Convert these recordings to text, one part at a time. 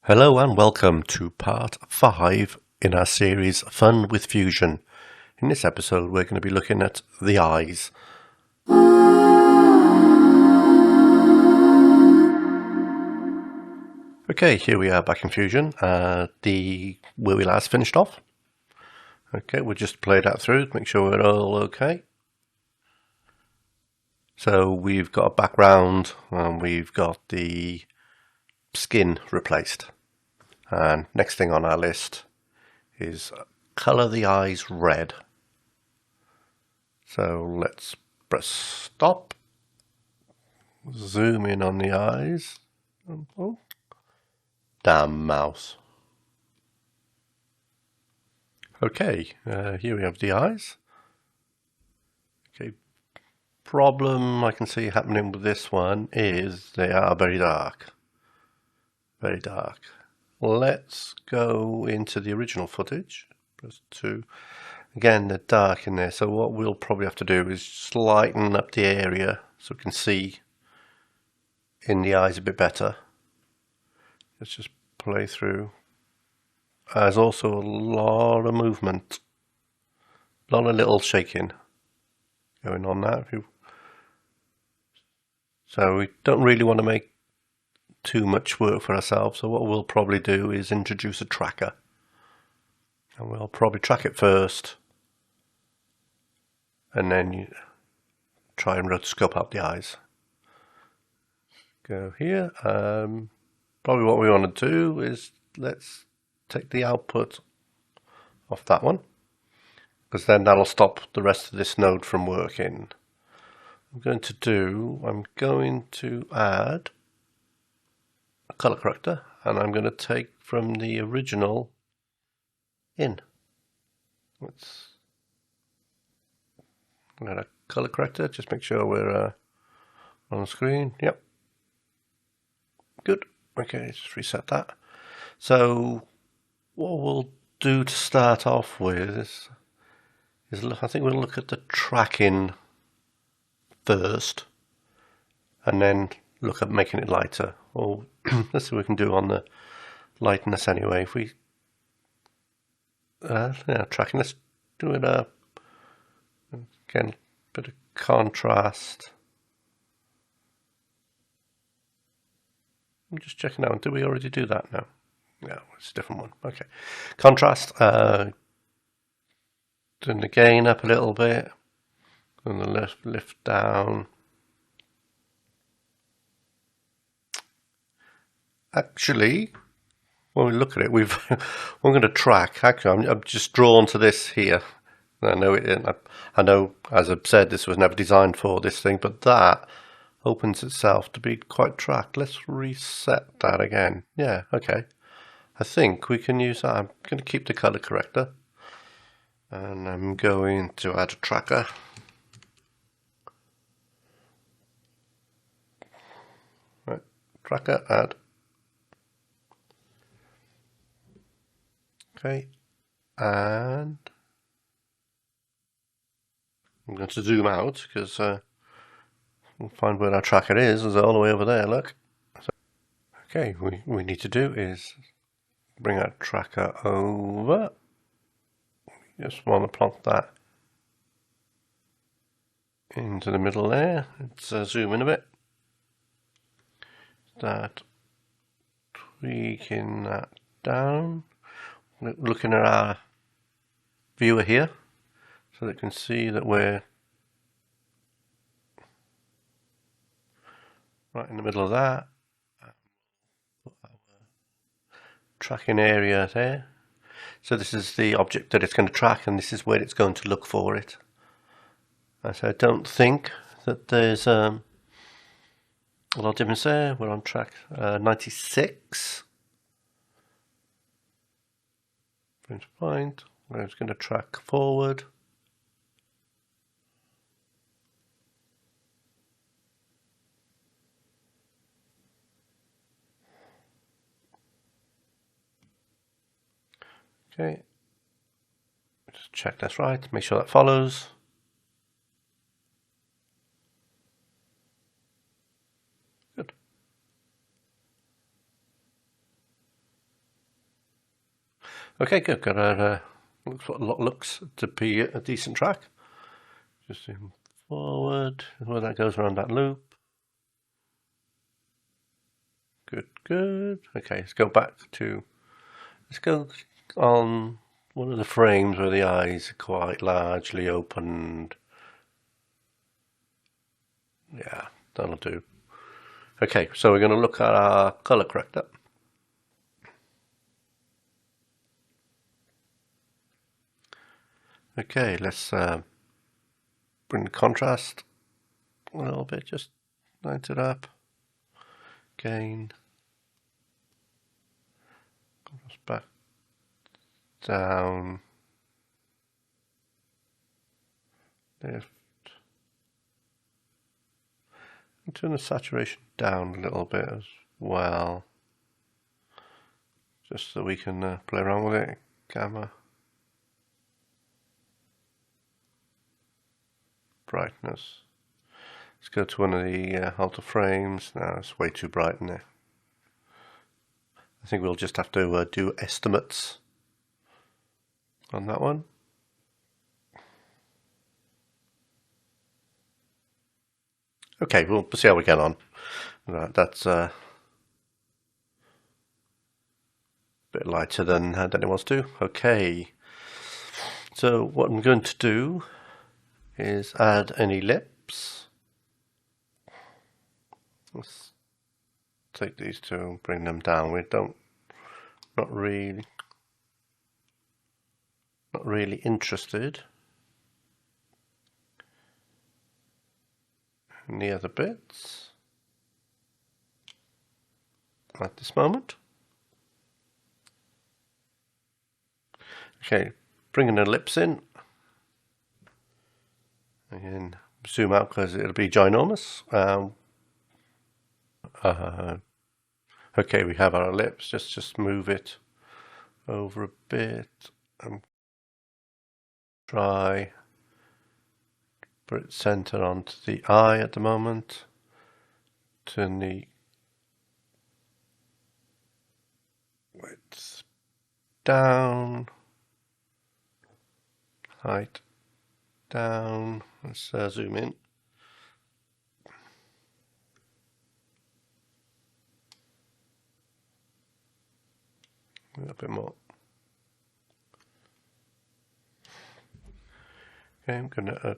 Hello and welcome to part 5 in our series Fun with Fusion. In this episode we're going to be looking at the eyes. Okay, here we are back in Fusion, where we last finished off. Okay, we'll just play that through to make sure we're all okay. So we've got a background and we've got the skin replaced. And next thing on our list is colour the eyes red. So let's press stop, zoom in on the eyes. Oh, damn mouse. Okay, here we have the eyes. Okay, problem I can see happening with this one is they are very dark. Very dark. Let's go into the original footage. Press 2. Again, they're dark in there, so what we'll probably have to do is just lighten up the area so we can see in the eyes a bit better. Let's just play through. There's also a lot of movement, a lot of little shaking going on there. So we don't really want to make too much work for ourselves, so what we'll probably do is introduce a tracker. And we'll probably track it first, and then you try and rotoscope out the eyes. Go here. Probably what we want to do is let's take the output off that one, because then that'll stop the rest of this node from working. I'm going to add a color corrector, and I'm going to take from the original in. Let's add a color corrector, just make sure we're on the screen. Yep. Good. Okay, let's reset that. So what we'll do to start off with is I think we'll look at the tracking first, and then look at making it lighter. Or let's see what we can do on the lightness anyway. If we tracking, let's do it again, a bit of contrast. I'm just checking out. Did we already do that? No, it's a different one. Okay, contrast. Turn the gain up a little bit, and the lift down. Actually, when we look at it, we're going to track. Actually, I'm just drawn to this here. I know it. I know, as I've said, this was never designed for this thing, but that opens itself to be quite tracked. Let's reset that again. Yeah, okay. I think we can use that. I'm going to keep the color corrector, and I'm going to add a tracker. Right, tracker, add. Okay, and I'm going to zoom out because we'll find where our tracker is. It's all the way over there, look. So, okay, we need to do is bring our tracker over. Just want to plonk that into the middle there. Let's zoom in a bit. Start tweaking that down. Looking at our viewer here, so they can see that we're right in the middle of that. Put our tracking area there. So this is the object that it's going to track, and this is where it's going to look for it. So I don't think that there's a lot of difference there. We're on track 96. Point where it's going to track forward. Okay, just check that's right, make sure that follows. Good. Okay, good. Got a looks to be a decent track. Just zoom forward. Well, that goes around that loop. Good, good. Okay, let's go back to. Let's go on one of the frames where the eyes are quite largely opened. Yeah, that'll do. Okay, so we're going to look at our color corrector. Okay, let's bring the contrast a little bit, just light it up. Gain. Contrast back down. Lift. And turn the saturation down a little bit as well. Just so we can play around with it. Gamma. Brightness. Let's go to one of the alter frames. No, it's way too bright in there. I think we'll just have to do estimates on that one. Okay, we'll see how we get on. Right, that's a bit lighter than it wants to. Okay, so what I'm going to do is add an ellipse. Let's take these two and bring them down. We don't, not really interested in the other bits at this moment. Okay, bring an ellipse in. Again, zoom out because it'll be ginormous. Okay, we have our ellipse. Just move it over a bit and try put it centered onto the eye at the moment. Turn the width down, height down. Let's zoom in. A little bit more. Okay, I'm going to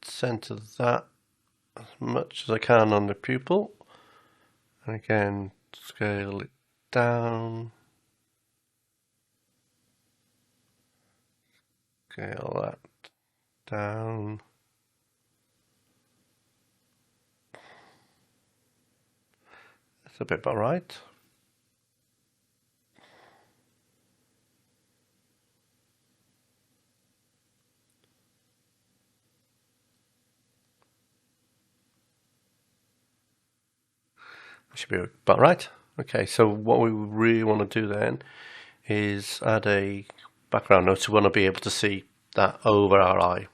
center that as much as I can on the pupil, and again scale it down, scale that down. That's a bit about right. Should be about right. Okay, so what we really want to do then is add a background node. So we want to be able to see that over our eye.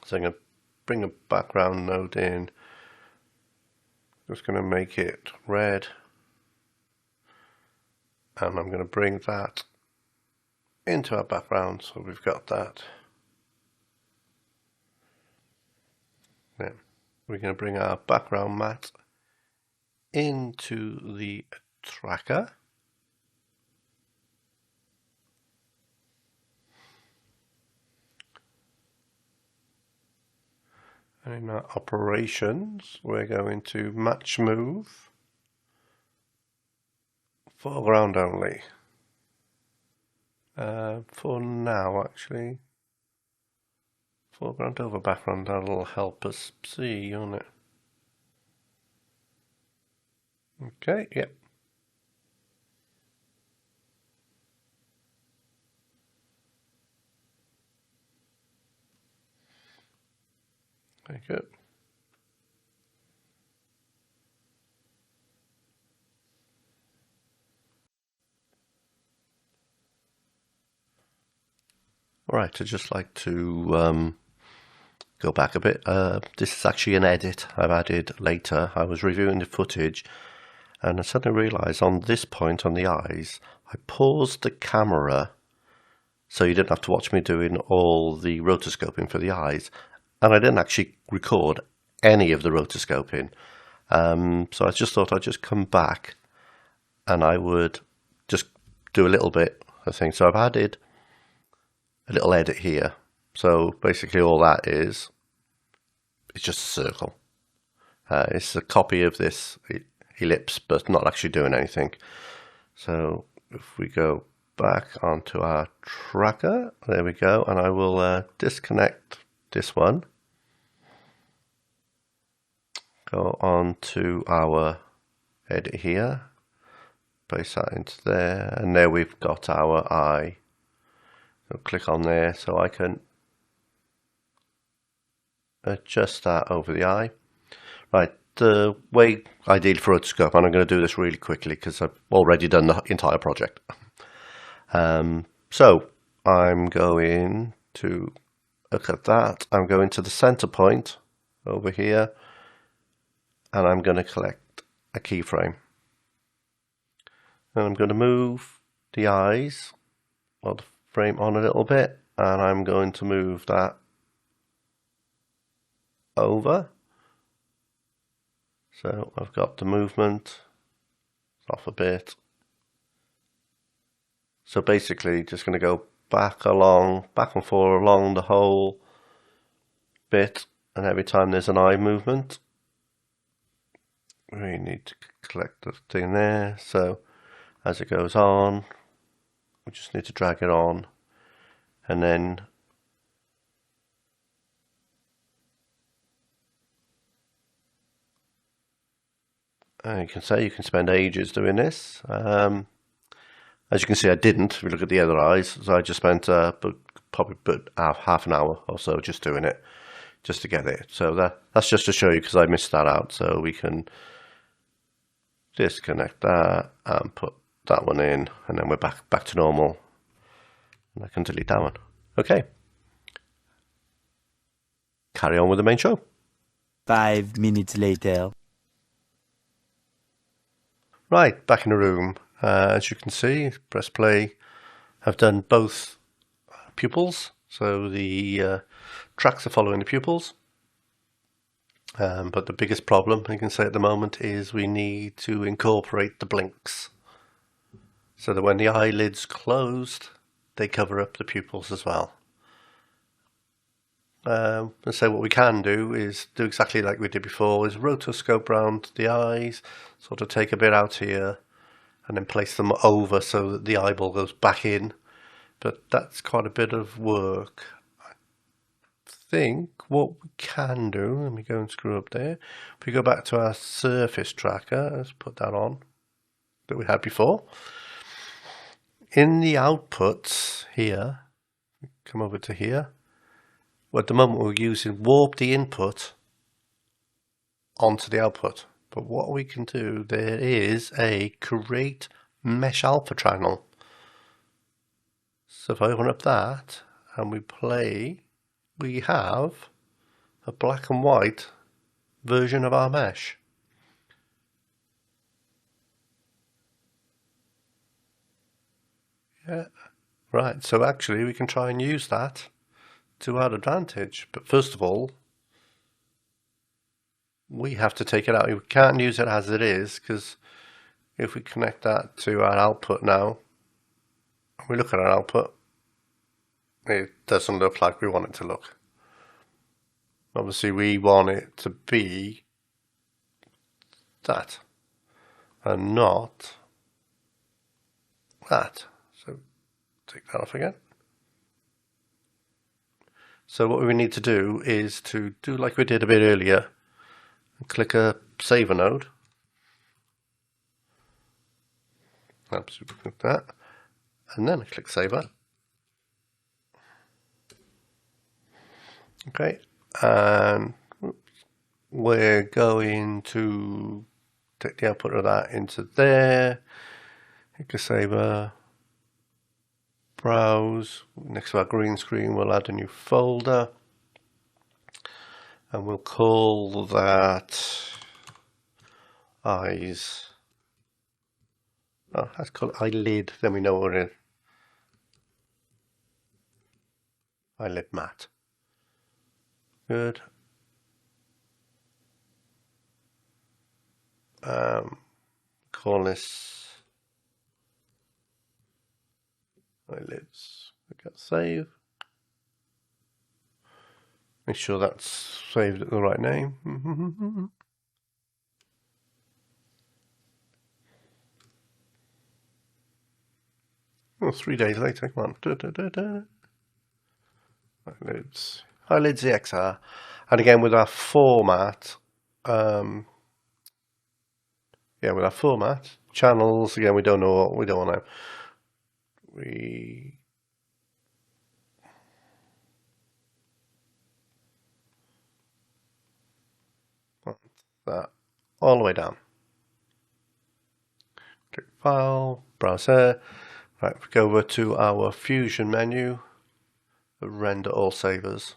So I'm going to bring a background node in. Just going to make it red. And I'm going to bring that into our background. So we've got that. Then we're going to bring our background matte into the tracker. And in our operations, we're going to match move foreground only. For now, actually, foreground over background, that'll help us see, won't it? Okay, yep. Very good. All right, I'd just like to go back a bit. This is actually an edit I've added later. I was reviewing the footage and I suddenly realised on this point on the eyes, I paused the camera so you didn't have to watch me doing all the rotoscoping for the eyes. And I didn't actually record any of the rotoscoping. So I just thought I'd just come back and I would just do a little bit of things. So I've added a little edit here. So basically all that is, it's just a circle. It's a copy of this ellipse, but not actually doing anything. So if we go back onto our tracker, there we go, and I will disconnect this one. Go on to our edit here, place that into there, and there we've got our eye. So click on there so I can adjust that over the eye. Right, the way ideally for rotoscope, and I'm going to do this really quickly because I've already done the entire project. So I'm going to look at that. I'm going to the center point over here, and I'm going to collect a keyframe. And I'm going to move the eyes, or the frame on a little bit, and I'm going to move that over. So I've got the movement off a bit. So basically just going to go back and forth along the whole bit, and every time there's an eye movement, we need to collect the thing there. So as it goes on, we just need to drag it on, and then you can spend ages doing this. As you can see, I didn't. If you look at the other eyes, so I just spent probably half an hour or so just doing it, just to get it. So that's just to show you, because I missed that out. So we can disconnect that and put that one in, and then we're back to normal. And I can delete that one. Okay. Carry on with the main show. 5 minutes later. Right, back in the room. As you can see, press play. I've done both pupils, so the tracks are following the pupils. But the biggest problem, you can say at the moment, is we need to incorporate the blinks, so that when the eyelid's closed, they cover up the pupils as well. And so what we can do is do exactly like we did before, is rotoscope round the eyes, sort of take a bit out here, and then place them over so that the eyeball goes back in. But that's quite a bit of work. I think what we can do, let me go and screw up there. If we go back to our surface tracker, let's put that on, that we had before. In the outputs here, come over to here. Well, at the moment we're using warp the input onto the output. But what we can do, there is a create mesh alpha channel. So if I open up that and we play, we have a black and white version of our mesh. Yeah, right. So actually we can try and use that to our advantage. But first of all, we have to take it out. We can't use it as it is, because if we connect that to our output now, we look at our output, it doesn't look like we want it to look. Obviously we want it to be that and not that. So take that off again. So what we need to do is to do like we did a bit earlier, click a saver node. Absolutely, click that, and then click saver. Okay, and we're going to take the output of that into there. Click a saver, browse. Next to our green screen, we'll add a new folder. And we'll call that eyes. Oh, let's call it eyelid, then we know what it is. eyelid matte. Good. Call this eyelids. Click save. Make sure that's saved at the right name. Oh, 3 days later, come on. Eyelids EXR. And again with our format, with our format, channels, again we don't know what we don't want to. We want that all the way down. Click File, Browse. Right, we go over to our Fusion menu, render all savers.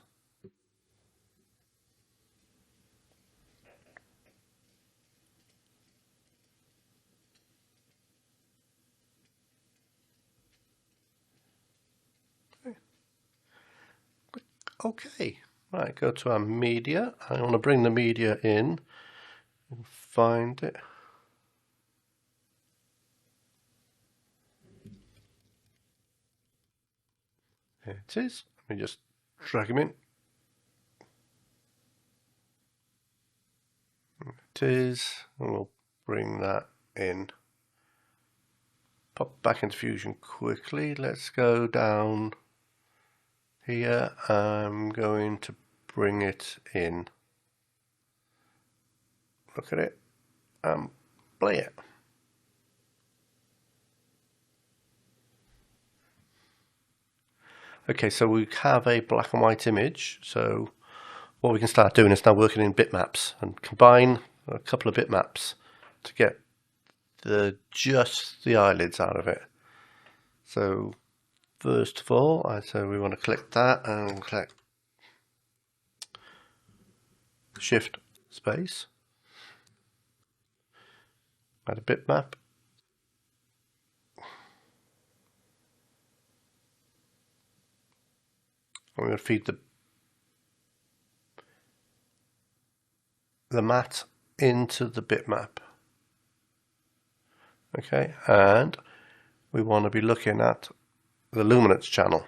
Okay, right, go to our media. I want to bring the media in and find it. There it is. Let me just drag him in. It is, and we'll bring that in. Pop back into Fusion quickly. Let's go down here. I'm going to bring it in. Look at it and play it. Okay, so we have a black and white image. So what we can start doing is now working in bitmaps and combine a couple of bitmaps to get just the eyelids out of it. So first of all, so we want to click that and click Shift Space, add a bitmap. I'm going to feed the matte into the bitmap. Okay, and we want to be looking at the luminance channel.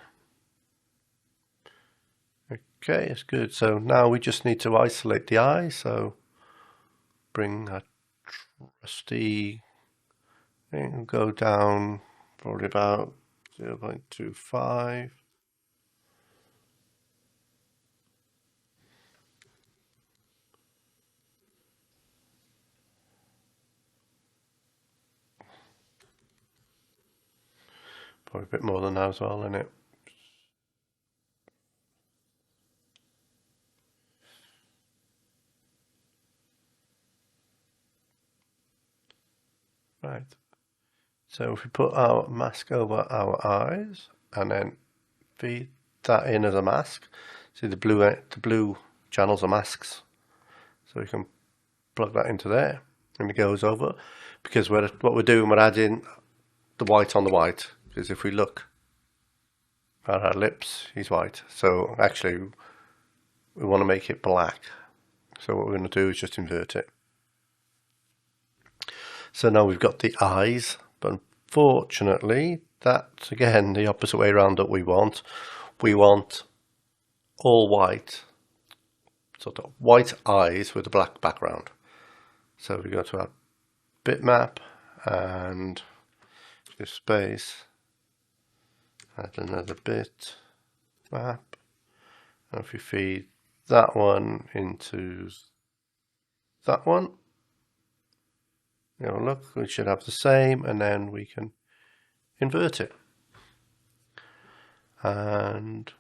Okay, it's good. So now we just need to isolate the eye. So bring a trusty thing, go down probably about 0.25. Probably a bit more than that as well, isn't it? Right. So if we put our mask over our eyes and then feed that in as a mask, see the blue channels are masks. So we can plug that into there and it goes over, because what we're doing, we're adding the white on the white, because if we look at our lips, he's white. So actually we want to make it black. So what we're going to do is just invert it. So now we've got the eyes, but unfortunately that's again the opposite way around that we want. We want all white, sort of white eyes with a black background. So we go to our bitmap and give space, add another bit map, and if we feed that one into that one, look, we should have the same, and then we can invert it. And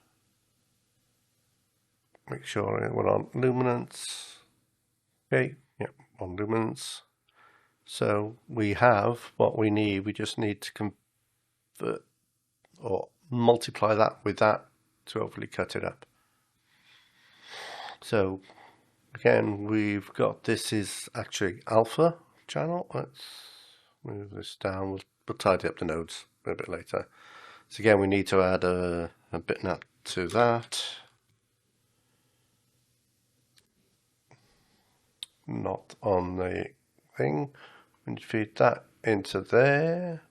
make sure we're on luminance. Okay, yep, on luminance. So we have what we need. We just need to convert or multiply that with that to hopefully cut it up. So again, we've got, this is actually alpha channel. Let's move this down. We'll tidy up the nodes a bit later. So again, we need to add a bitmap to that. Not on the thing. We need to feed that into there.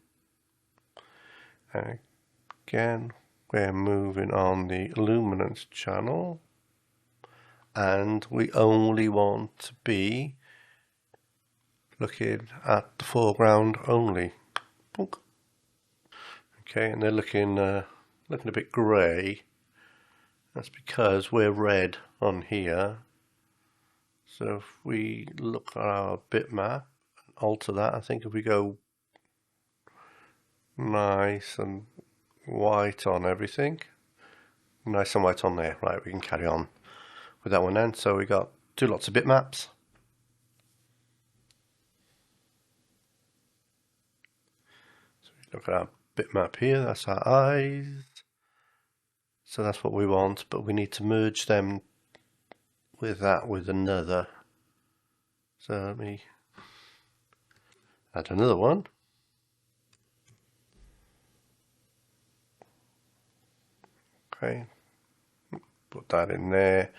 And again, we're moving on the luminance channel. And we only want to be looking at the foreground only. Okay, and they're looking a bit grey. That's because we're red on here. So if we look at our bitmap and alter that, I think if we go nice and white on everything, nice and white on there, right, we can carry on with that one then. So we got two lots of bitmaps. So we look at our bitmap here, that's our eyes. So that's what we want, but we need to merge them with another. So let me add another one. Okay, put that in there.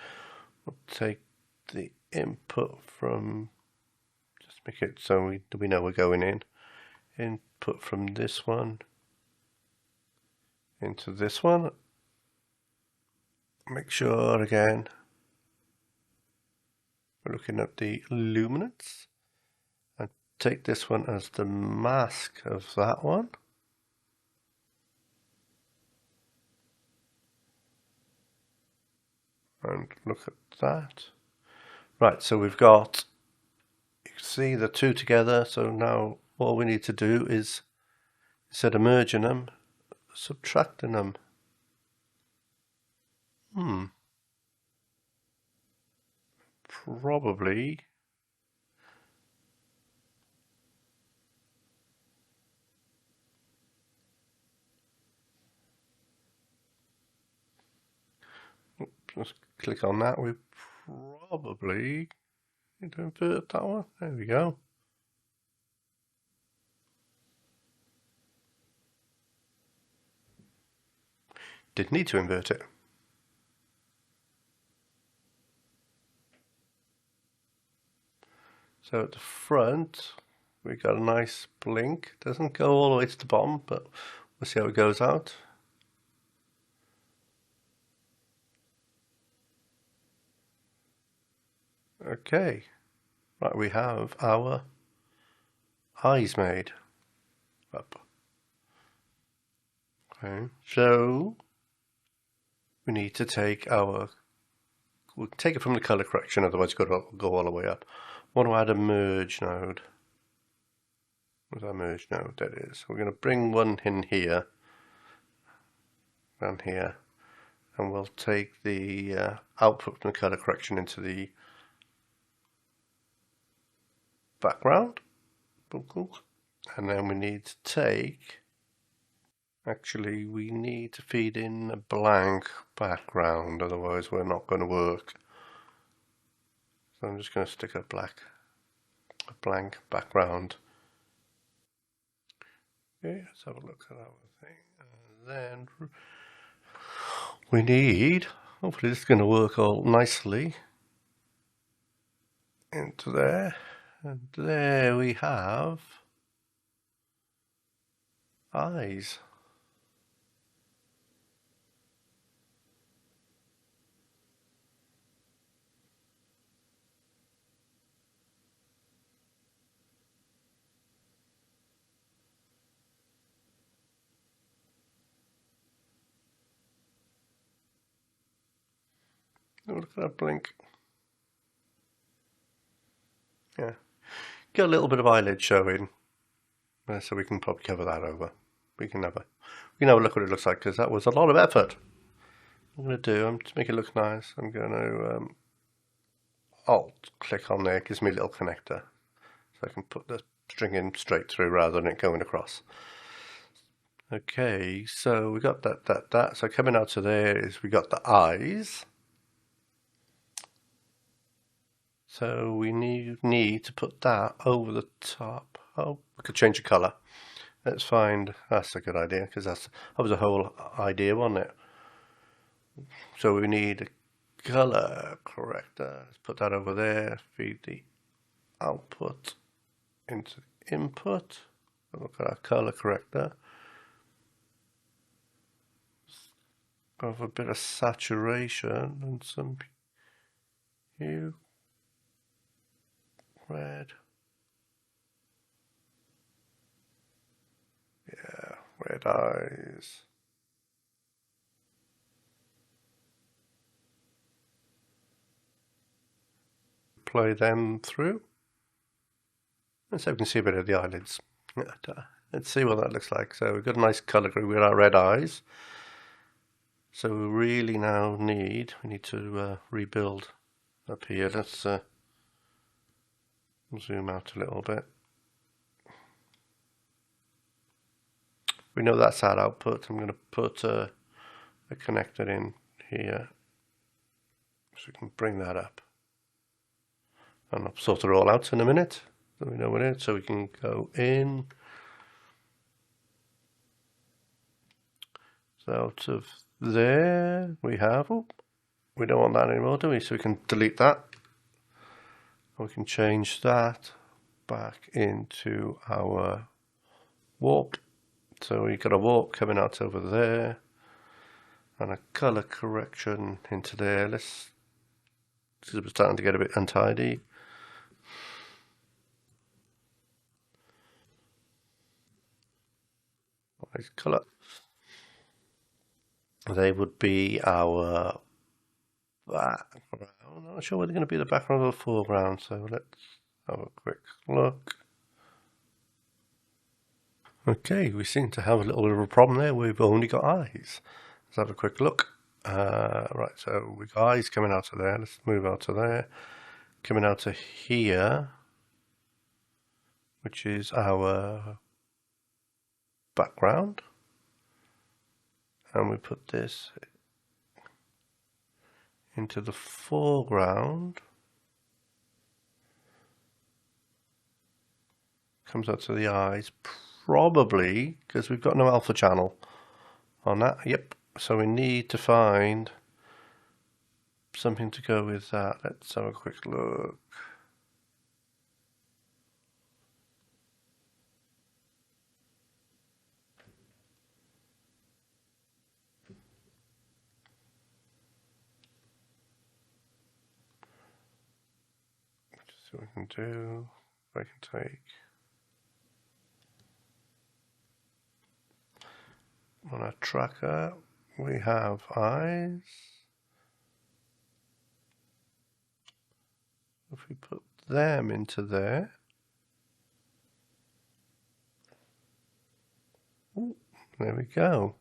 We'll take the input from, just make it so we know we're going in. Input from this one into this one. Make sure again we're looking at the luminance and take this one as the mask of that one. And look at that. Right, so we've got, you can see the two together. So now all we need to do is, instead of merging them, subtracting them. Probably just click on that. We probably need to invert that one. There we go. Didn't need to invert it. So at the front, we got a nice blink. Doesn't go all the way to the bottom, but we'll see how it goes out. Okay, right, we have our eyes made up. Okay, so we need to take we'll take it from the color correction, otherwise it's got to go all the way up. Want to add a merge node. Where's our merge node? That is. We're going to bring one in here, down here, and we'll take the output from the color correction into the background. And then we need to take, actually we need to feed in a blank background, otherwise we're not going to work. So I'm just going to stick a blank background. Okay, let's have a look at our thing. And then we need, hopefully this is going to work all nicely, into there. And there we have eyes. Look at that blink. Yeah, get a little bit of eyelid showing, so we can probably cover that over. We can have a look what it looks like, because that was a lot of effort. What I'm going to do, to make it look nice, I'm going to Alt click on there. It gives me a little connector, so I can put the string in straight through rather than it going across. Okay, so we got that. So coming out to there is we got the eyes. So we need to put that over the top. Oh, we could change the colour. Let's find, that's a good idea, because that was the whole idea, wasn't it? So we need a color corrector. Let's put that over there. Feed the output into input. Look at our color corrector. Go for a bit of saturation and some hue. Red. Yeah, red eyes. Play them through. And so we can see a bit of the eyelids. Let's see what that looks like. So we've got a nice colour group with our red eyes. So we really now need to rebuild up here. Let's zoom out a little bit. We know that's our output. I'm going to put a connector in here so we can bring that up. And I'll sort it all out in a minute. So we know what it is. So we can go in. So out of there we have, oh, we don't want that anymore, do we? So we can delete that. We can change that back into our warp. So we've got a warp coming out over there and a color correction into there. This is starting to get a bit untidy. Nice color. They would be our background. I'm not sure whether they're going to be the background or the foreground, so let's have a quick look. Okay, we seem to have a little bit of a problem there. We've only got eyes. Let's have a quick look. Right, so we've got eyes coming out of there. Let's move out to there. Coming out to here, which is our background. And we put this into the foreground. Comes out to the eyes. Probably because we've got no alpha channel on that. Yep. So we need to find something to go with that. Let's have a quick look. Just see what we can do. I can take on our tracker, we have eyes. If we put them into there, ooh, there we go.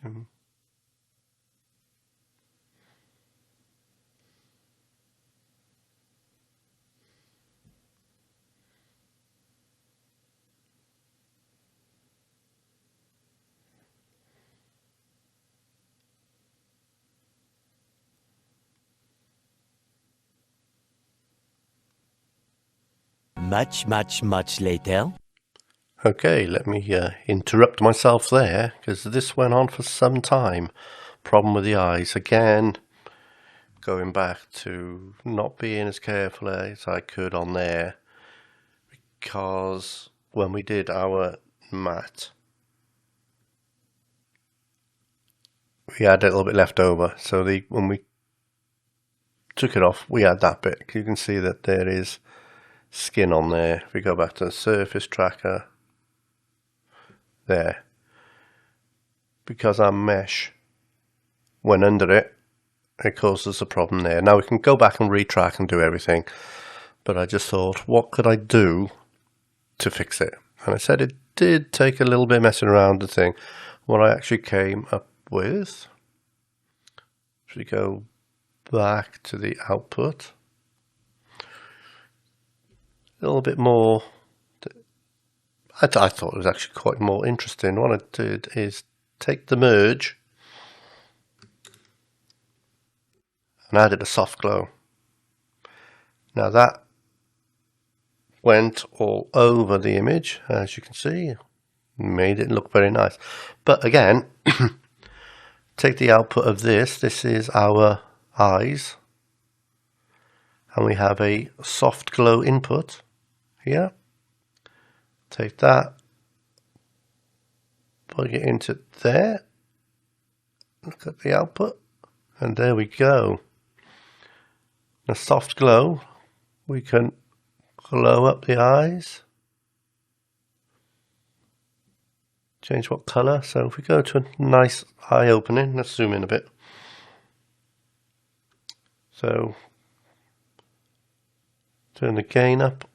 So, Much later. okay, let me interrupt myself there because this went on for some time. Problem with the eyes again. Going back to not being as careful as I could on there, because when we did our matte, we had a little bit left over. So when we took it off, we had that bit. You can see that there is skin on there. If we go back to the surface tracker, there, because our mesh went under it, it causes a problem there. Now we can go back and retrack and do everything, but I just thought, what could I do to fix it? And I said it did take a little bit messing around the thing. What I actually came up with, if we go back to the output, a little bit more, I thought it was actually quite more interesting. What I did is take the merge and added a soft glow. Now that went all over the image, as you can see, made it look very nice. But again, take the output of this. This is our eyes, and we have a soft glow input here. Take that, plug it into there, look at the output, and there we go. A soft glow, we can glow up the eyes, change what colour. So if we go to a nice eye opening, let's zoom in a bit. So turn the gain up,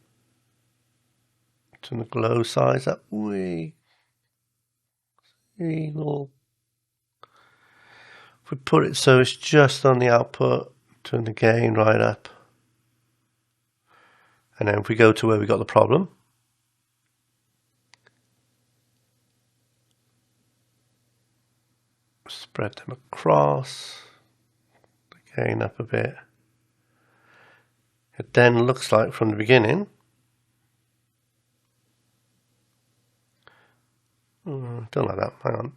turn the glow size up. If we put it so it's just on the output, turn the gain right up. And then if we go to where we got the problem, spread them across, the gain up a bit. It then looks like from the beginning, don't like that, hang on.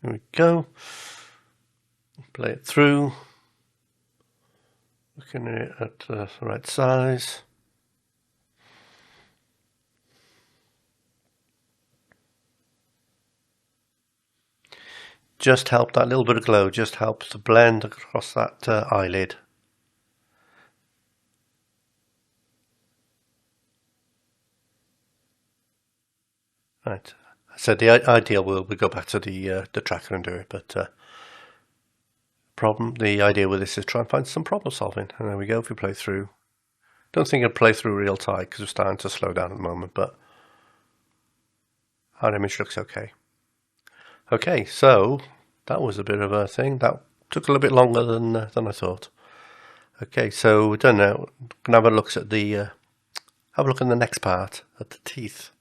There we go. Play it through. Looking at it at the right size. Just help that little bit of glow, just helps to blend across that eyelid. Right. I said the ideal will we go back to the tracker and do it, but the idea with this is try and find some problem solving. And there we go. If we play through, don't think it'll play through real tight because we're starting to slow down at the moment, but our image looks okay. Okay, so that was a bit of a thing. That took a little bit longer than I thought. Okay, so we're done now. We're gonna have a look at the have a look in the next part at the teeth.